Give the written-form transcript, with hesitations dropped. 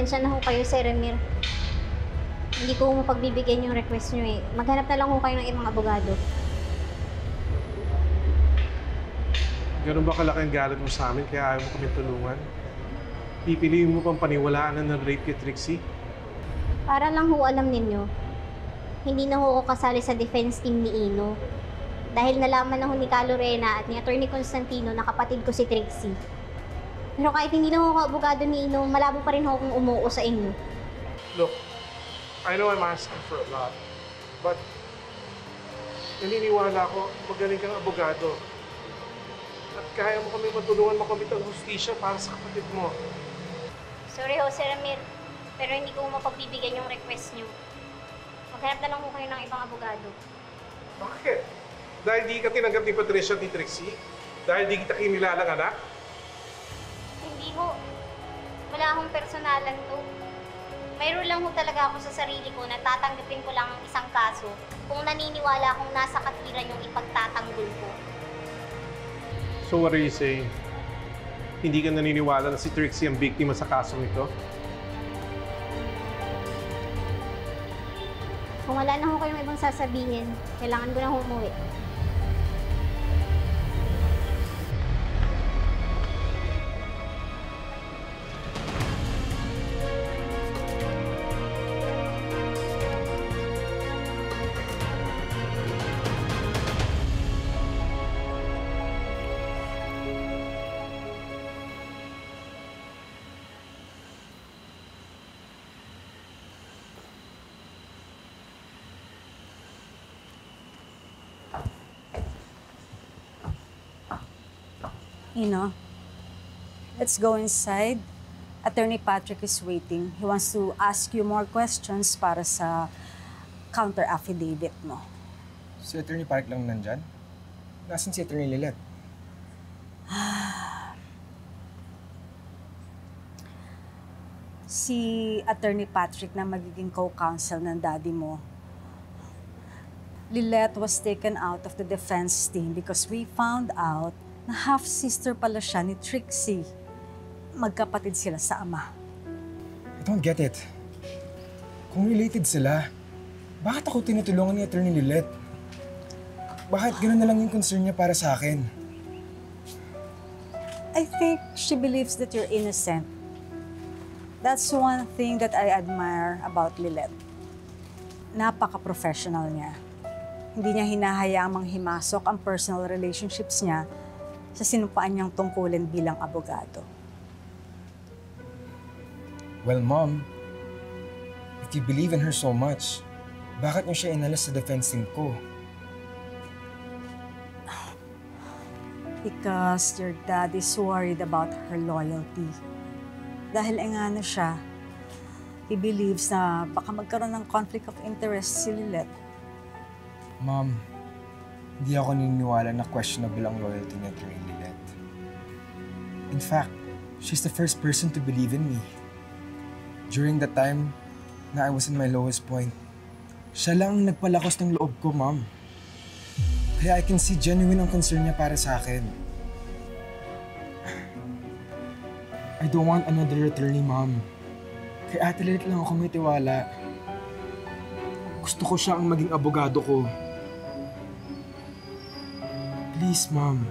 pasensya na ho kayo, Sir Ramir. Hindi ko mapagbibigyan yung request nyo eh. Maghanap na lang ho kayo ng ibang abogado. Ganun ba kalaki ang galit mo sa amin kaya ayaw mo kami tulungan? Pipiliin mo pang paniwalaan na ng-rape kay Trixie? Para lang ho alam ninyo, hindi na ho ako kasali sa defense team ni Ino. Dahil nalaman na ho ni Ka Lorena at ni Atty. Constantino na kapatid ko si Trixie. Pero kahit hindi na ho ako abogado ni Ino, malabo pa rin ho akong umuo sa inyo. Look, I know I'm asking for a lot, but naniniwala ko magaling kang abogado. At kaya mo kami matulungan makomit ang hustisya para sa kapatid mo. Sorry ho, Sir Ramir, pero hindi ko mapagbibigyan yung request nyo. Maghanap na lang ho kayo ng ibang abogado. Bakit? Dahil di ka tinanggap ni Patricia at ni Trixie? Dahil di kita kinilalang anak? Hindi ho. Wala akong personalan to. Mayroon lang ho talaga ako sa sarili ko na tatanggapin ko lang ang isang kaso kung naniniwala akong nasa katwiran yung ipagtatanggol ko. So what are you saying? Hindi ka naniniwala na si Trixie ang biktima sa kasong ito? Kung wala na ho kayong ibang sasabihin, kailangan ko na ho umuwi. Let's go inside. Attorney Patrick is waiting. He wants to ask you more questions para sa counter affidavit mo. Si Attorney Park lang nandyan? Nasaan si Attorney Lilet? Si Attorney Patrick na magiging co-counsel ng daddy mo. Lilette was taken out of the defense team because we found out na half-sister pala siya ni Trixie. Magkapatid sila sa ama. I don't get it. Kung related sila, bakit ako tinutulungan ni Attorney Lilet? Bakit gano'n na lang yung concern niya para sa akin? I think she believes that you're innocent. That's one thing that I admire about Lilette. Napaka-professional niya. Hindi niya hinahayaang manghimasok ang personal relationships niya sa sinumpaan niyang tungkulin bilang abogado. Well, Mom, if you believe in her so much, bakit niyo siya inalis sa defense team ko? Because your dad is worried about her loyalty. Dahil engano siya, he believes na baka magkaroon ng conflict of interest si Lilette. Mom, hindi ako naniniwala na questionable ang loyalty ni Attorney Lilet. In fact, she's the first person to believe in me. During the time na I was in my lowest point, siya lang ang nagpalakas ng loob ko, Mom. Kaya I can see genuine ang concern niya para sa akin. I don't want another attorney, Mom. Kay Ate Lilet lang ako may tiwala. Gusto ko siya ang maging abogado ko. Please, Mom.